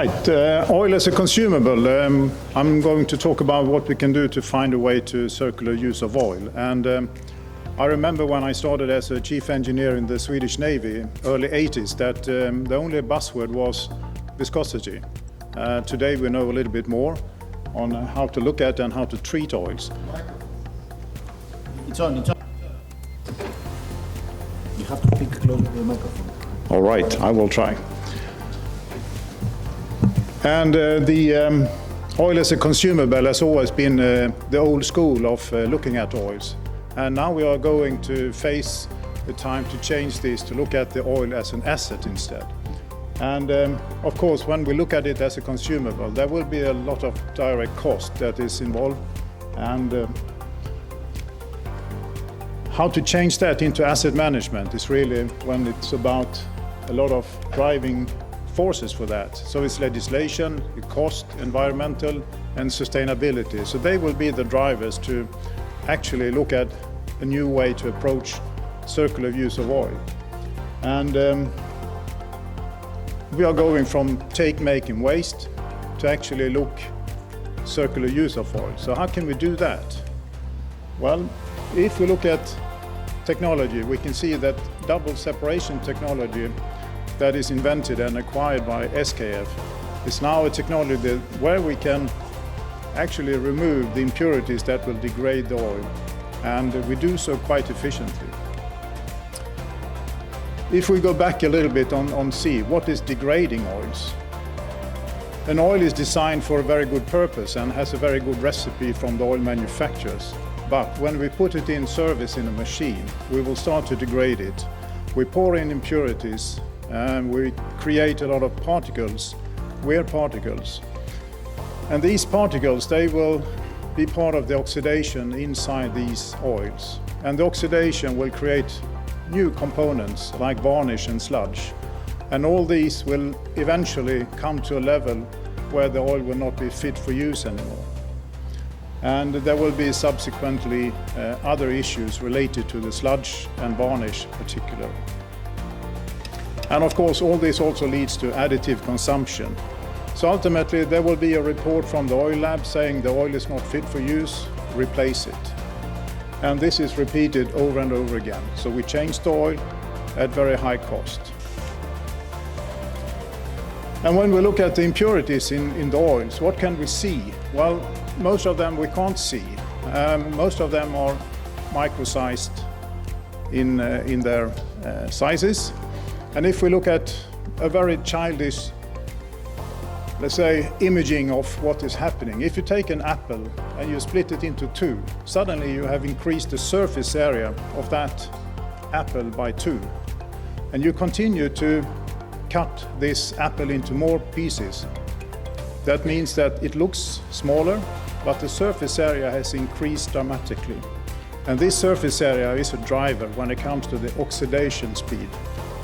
Right, oil as a consumable. I'm going to talk about what we can do to find a way to circular use of oil. And I remember when I started as a chief engineer in the Swedish Navy, early 80s, that the only buzzword was viscosity. Today we know a little bit more on how to look at and how to treat oils. It's on. You have to speak close to the microphone. All right, I will try. And the oil as a consumable has always been the old school of looking at oils. And now we are going to face the time to change this, to look at the oil as an asset instead. And of course, when we look at it as a consumable, there will be a lot of direct cost that is involved. And how to change that into asset management is really when it's about a lot of driving forces for that. So it's legislation, cost, environmental, and sustainability. So they will be the drivers to actually look at a new way to approach circular use of oil. And we are going from making waste to actually look circular use of oil. So how can we do that? Well, if we look at technology, we can see that double separation technology that is invented and acquired by SKF is now a technology where we can actually remove the impurities that will degrade the oil, and we do so quite efficiently. If we go back a little bit on sea, what is degrading oils? An oil is designed for a very good purpose and has a very good recipe from the oil manufacturers. But when we put it in service in a machine, we will start to degrade it. We pour in impurities and we create a lot of particles, weird particles. And these particles, they will be part of the oxidation inside these oils. And the oxidation will create new components like varnish and sludge. And all these will eventually come to a level where the oil will not be fit for use anymore. And there will be subsequently other issues related to the sludge and varnish particularly. And of course, all this also leads to additive consumption. So ultimately, there will be a report from the oil lab saying the oil is not fit for use, replace it. And this is repeated over and over again. So we change the oil at very high cost. And when we look at the impurities in the oils, what can we see? Well, most of them we can't see. Most of them are micro-sized in their sizes. And if we look at a very childish, let's say, imaging of what is happening, if you take an apple and you split it into two, suddenly you have increased the surface area of that apple by 2. And you continue to cut this apple into more pieces. That means that it looks smaller, but the surface area has increased dramatically. And this surface area is a driver when it comes to the oxidation speed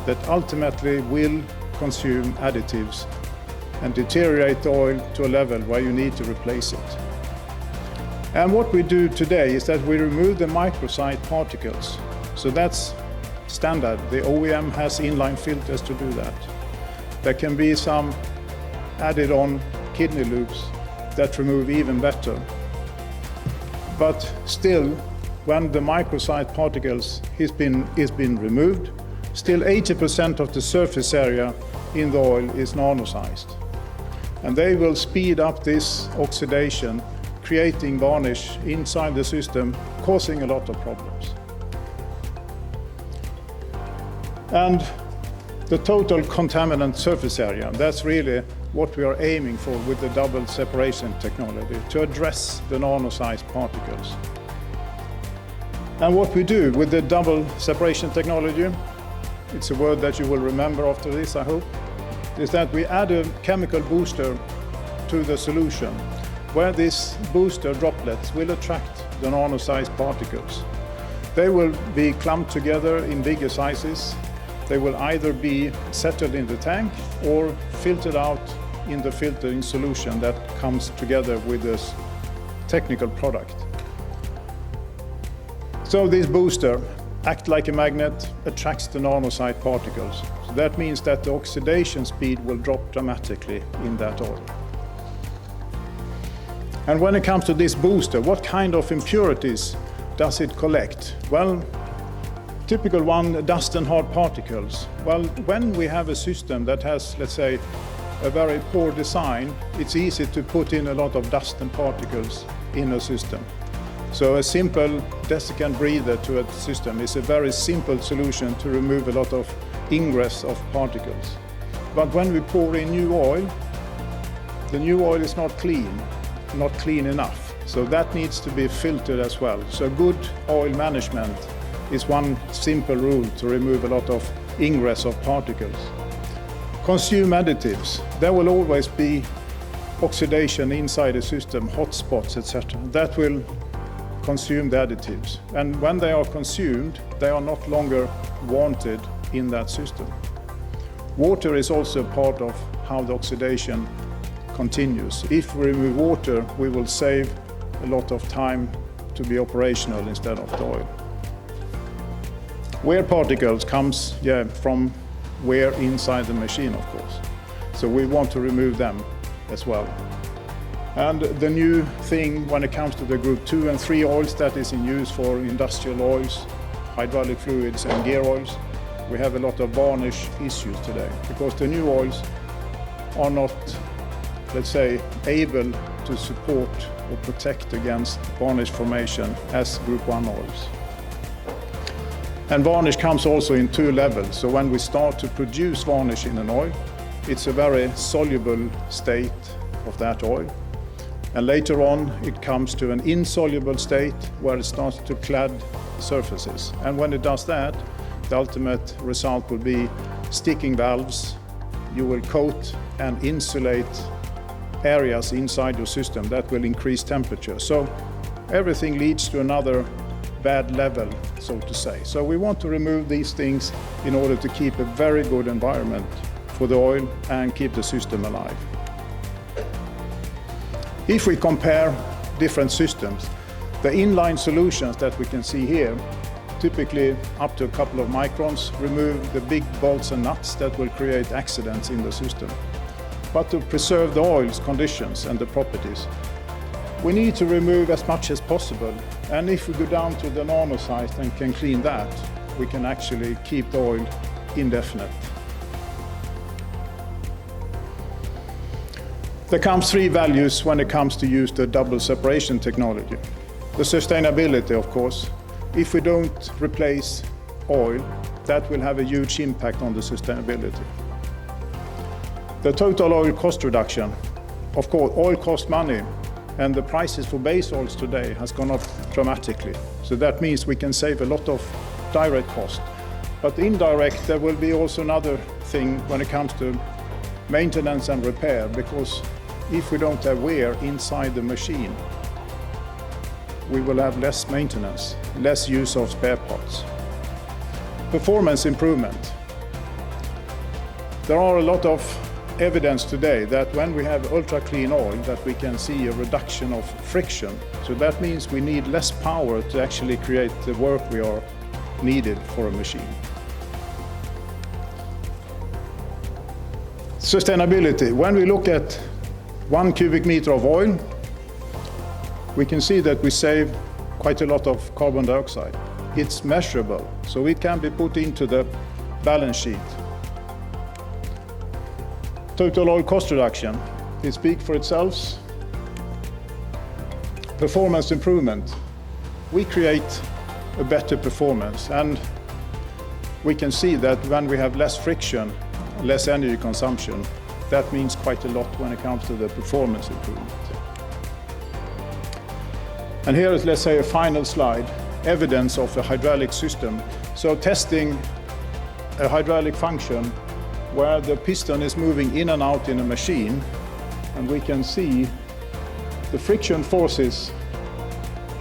that ultimately will consume additives and deteriorate the oil to a level where you need to replace it. And what we do today is that we remove the micro-sized particles. So that's standard. The OEM has inline filters to do that. There can be some added on kidney loops that remove even better. But still, when the micro-sized particles is been removed, still 80% of the surface area in the oil is nano-sized. And they will speed up this oxidation, creating varnish inside the system, causing a lot of problems. And the total contaminant surface area, that's really what we are aiming for with the double separation technology, to address the nano-sized particles. And what we do with the double separation technology, it's a word that you will remember after this, I hope, is that we add a chemical booster to the solution, where this booster droplets will attract the nano-sized particles. They will be clumped together in bigger sizes. They will either be settled in the tank or filtered out in the filtering solution that comes together with this technical product. So this booster act like a magnet, attracts the nanosite particles. So that means that the oxidation speed will drop dramatically in that oil. And when it comes to this booster, what kind of impurities does it collect? Well, typical one, dust and hard particles. Well, when we have a system that has, let's say, a very poor design, it's easy to put in a lot of dust and particles in a system. So a simple desiccant breather to a system is a very simple solution to remove a lot of ingress of particles. But when we pour in new oil, the new oil is not clean enough. So that needs to be filtered as well. So good oil management is one simple rule to remove a lot of ingress of particles. Consume additives. There will always be oxidation inside the system, hot spots, etc. That will consume the additives. And when they are consumed, they are not longer wanted in that system. Water is also part of how the oxidation continues. If we remove water, we will save a lot of time to be operational instead of the oil. Wear particles comes from wear inside the machine, of course. So we want to remove them as well. And the new thing when it comes to the group 2 and 3 oils that is in use for industrial oils, hydraulic fluids and gear oils, we have a lot of varnish issues today because the new oils are not, let's say, able to support or protect against varnish formation as group 1 oils. And varnish comes also in 2 levels. So when we start to produce varnish in an oil, it's a very soluble state of that oil. And later on, it comes to an insoluble state where it starts to clad surfaces. And when it does that, the ultimate result will be sticking valves. You will coat and insulate areas inside your system that will increase temperature. So everything leads to another bad level, so to say. So we want to remove these things in order to keep a very good environment for the oil and keep the system alive. If we compare different systems, the inline solutions that we can see here, typically up to a couple of microns, remove the big bolts and nuts that will create accidents in the system. But to preserve the oil's conditions and the properties, we need to remove as much as possible. And if we go down to the nanosized and can clean that, we can actually keep the oil indefinite. There comes 3 values when it comes to use the double separation technology. The sustainability, of course. If we don't replace oil, that will have a huge impact on the sustainability. The total oil cost reduction. Of course, oil costs money, and the prices for base oils today has gone up dramatically. So that means we can save a lot of direct cost. But indirect, there will be also another thing when it comes to maintenance and repair, because if we don't have wear inside the machine, we will have less maintenance, less use of spare parts. Performance improvement. There are a lot of evidence today that when we have ultra clean oil that we can see a reduction of friction. So that means we need less power to actually create the work we are needed for a machine. Sustainability. When we look at 1 cubic meter of oil, we can see that we save quite a lot of carbon dioxide. It's measurable, so it can be put into the balance sheet. Total oil cost reduction. It speaks for itself. Performance improvement. We create a better performance, and we can see that when we have less friction, less energy consumption, that means quite a lot when it comes to the performance improvement. And here is, let's say, a final slide, evidence of a hydraulic system. So testing a hydraulic function where the piston is moving in and out in a machine, and we can see the friction forces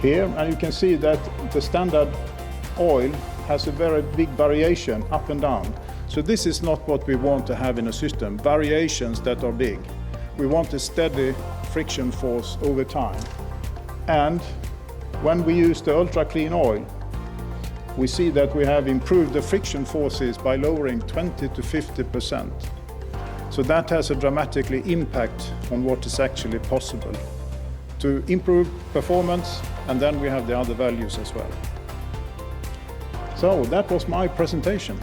here, and you can see that the standard oil has a very big variation up and down. So this is not what we want to have in a system, variations that are big. We want a steady friction force over time. And when we use the ultra clean oil, we see that we have improved the friction forces by lowering 20 to 50%. So that has a dramatically impact on what is actually possible to improve performance, and then we have the other values as well. So that was my presentation.